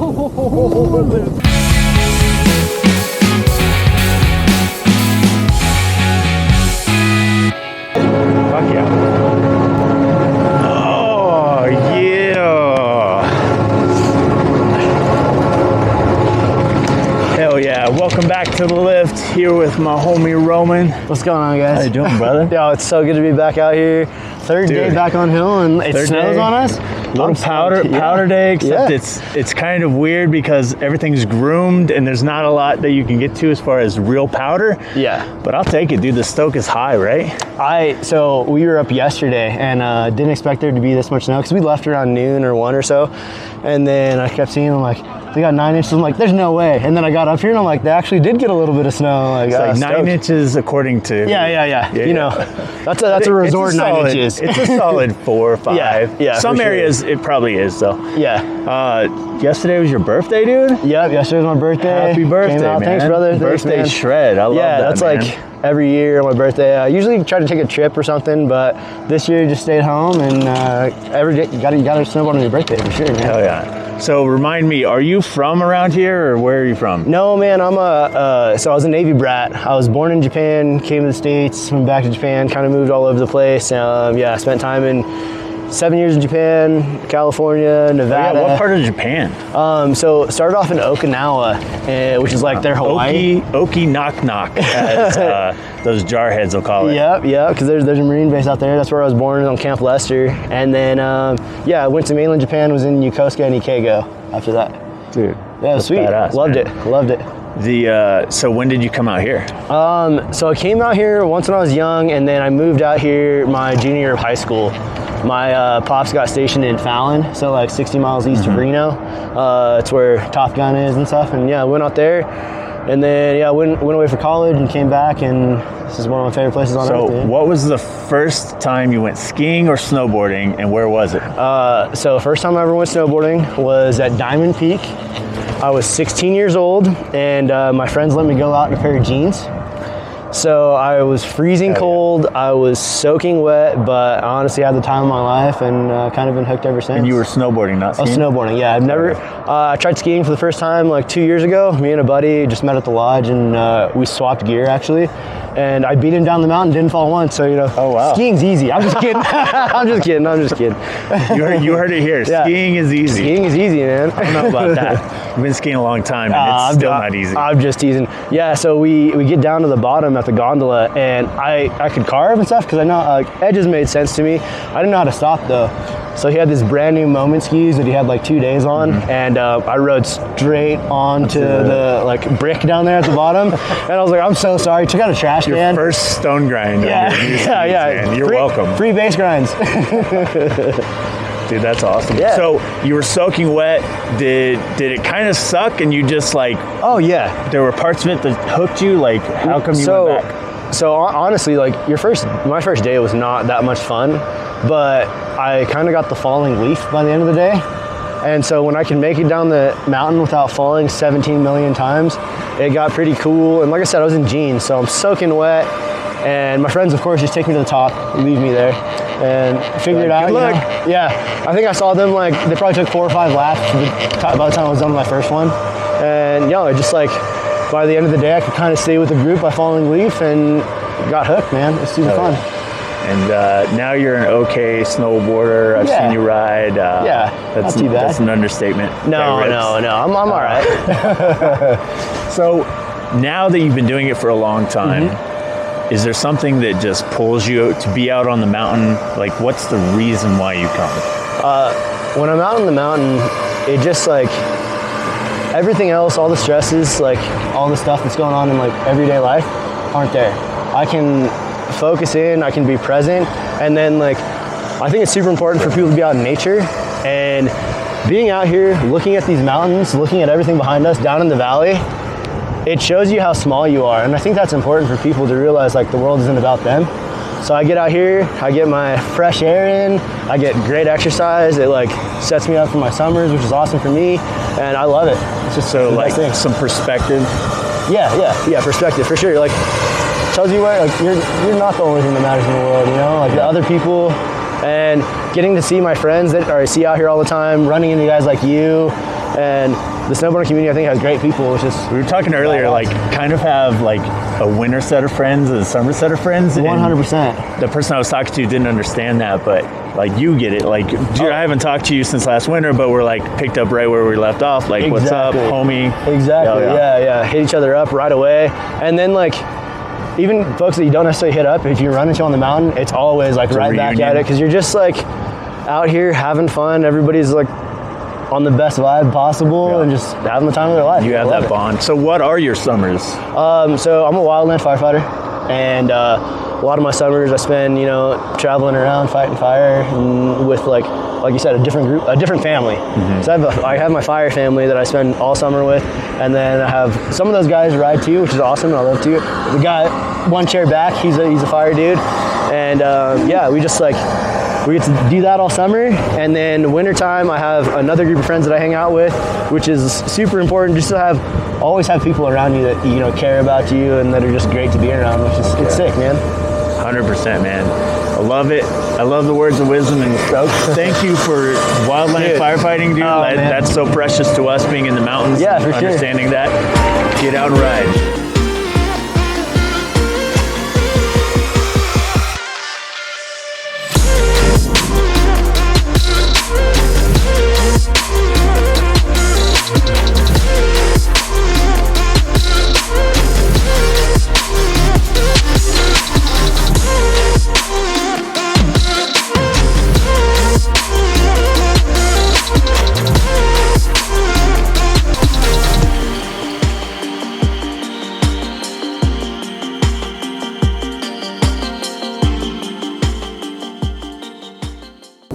Fuck yeah. Oh, yeah. Hell yeah. Welcome back to the lift here with my homie Roman. What's going on, guys? How you doing, brother? Yo, it's so good to be back out here. Third day back on hill, and it snows on us. Little powder day, except it's kind of weird because everything's groomed and there's not a lot that you can get to as far as real powder. Yeah. But I'll take it, dude. The stoke is high, right? So we were up yesterday and didn't expect there to be this much snow because we left around noon or 1 or so. And then I kept seeing them like, they got 9 inches. I'm like, there's no way. And then I got up here and I'm like, they actually did get a little bit of snow. Like, it's like 9 inches according to... Yeah. You know, that's a resort 9 inches. It's a solid 4 or 5. Yeah. Some areas it probably is though. Yeah. Yesterday was your birthday, dude? Yep, yesterday was my birthday. Happy birthday, man. Thanks, brother. Birthday man. shred. I love that, that's man. Like every year on my birthday. I usually try to take a trip or something, but this year just stayed home and every day you gotta snowboard on your birthday for sure, man. Hell yeah. So remind me, are you from around here or where are you from? No, man, so I was a Navy brat. I was born in Japan, came to the States, went back to Japan, kind of moved all over the place. I spent time in 7 years in Japan, California, Nevada. What part of Japan? So started off in Okinawa, which is like their Hawaii. Oki knock knock, as those jarheads will call it. Yeah, because there's a Marine base out there. That's where I was born on Camp Lester. And then, I went to mainland Japan, was in Yokosuka and Ikego after that. Dude. Yeah, it was sweet. Badass, Loved it. So when did you come out here? So I came out here once when I was young, and then I moved out here my junior year of high school. My pops got stationed in Fallon, so like 60 miles east of Reno. It's where Top Gun is and stuff. And I went out there, and then went away for college and came back, and this is one of my favorite places on earth. So what was the first time you went skiing or snowboarding, and where was it? So first time I ever went snowboarding was at Diamond Peak. I was 16 years old, and my friends let me go out in a pair of jeans. So I was freezing cold, I was soaking wet, but I honestly had the time of my life and kind of been hooked ever since. And you were snowboarding, not skiing? I was snowboarding, yeah. I tried skiing for the first time like 2 years ago. Me and a buddy just met at the lodge and we swapped gear actually. And I beat him down the mountain, didn't fall once, so oh, wow. Skiing's easy. I'm just kidding. I'm just kidding. You heard it here. Yeah. Skiing is easy. Skiing is easy, man. I don't know about that. I've been skiing a long time and it's still not easy. I'm just teasing. Yeah, so we get down to the bottom at the gondola and I could carve and stuff because I know edges made sense to me. I didn't know how to stop though. So he had this brand new Moment skis that he had like 2 days on, and I rode straight onto the brick down there at the bottom, and I was like, I'm so sorry. Took out a trash can. Your first stone grind. Yeah. Man. You're welcome. Free base grinds. Dude, that's awesome. Yeah. So you were soaking wet. Did it kind of suck, and you just like? Oh yeah. There were parts of it that hooked you. Like, how come you went back? So honestly, like my first day was not that much fun, but I kind of got the falling leaf by the end of the day. And so when I can make it down the mountain without falling 17 million times, it got pretty cool. And like I said, I was in jeans, so I'm soaking wet. And my friends, of course, just take me to the top, leave me there, and figure it out. Good luck. Yeah, I think I saw them they probably took 4 or 5 laps by the time I was done with my first one. And it just by the end of the day, I could kind of stay with the group by falling leaf and got hooked, man. It's super fun. And now you're an okay snowboarder. I've seen you ride. Not too bad. That's an understatement. No, I'm all right. So now that you've been doing it for a long time, is there something that just pulls you to be out on the mountain? Like, what's the reason why you come? When I'm out on the mountain, it just everything else, all the stresses, all the stuff that's going on in everyday life aren't there. I can focus in, I can be present, and then I think it's super important for people to be out in nature, and being out here looking at these mountains, looking at everything behind us down in the valley, it shows you how small you are. And I think that's important for people to realize the world isn't about them. So I get out here, I get my fresh air in, I get great exercise. It sets me up for my summers, which is awesome for me, and I love it. It's just so some perspective. Yeah, perspective for sure. Tells you where you're not the only thing that matters in the world, the other people, and getting to see my friends that I see out here all the time, running into guys like you, And the snowboarding community, I think, has great people. It's just We were talking earlier, like kind of have like a winter set of friends and a summer set of friends. 100%. The person I was talking to didn't understand that, but like you get it. Like, dude, I haven't talked to you since last winter, but we're like picked up right where we left off. Like, what's up, homie? Exactly. Yeah. Hit each other up right away. And then like, even folks that you don't necessarily hit up, if you run into on the mountain, it's always like right back at it, because you're just like out here having fun. Everybody's like on the best vibe possible and just having the time of their life. You have that bond. So what are your summers? So I'm a wildland firefighter, and a lot of my summers I spend, traveling around fighting fire and with like you said, a different group, a different family. So I have my fire family that I spend all summer with, and then I have some of those guys ride too, which is awesome, and I love to. We got one chair back. He's a fire dude, and we just like. We get to do that all summer, and then wintertime I have another group of friends that I hang out with, which is super important, just to always have people around you that care about you and that are just great to be around, which is it's sick, man. 100%, man. I love it. I love the words of wisdom, and thank you for wildland firefighting, dude. That's so precious to us being in the mountains. Yeah, for sure. Understanding that. Get out and ride.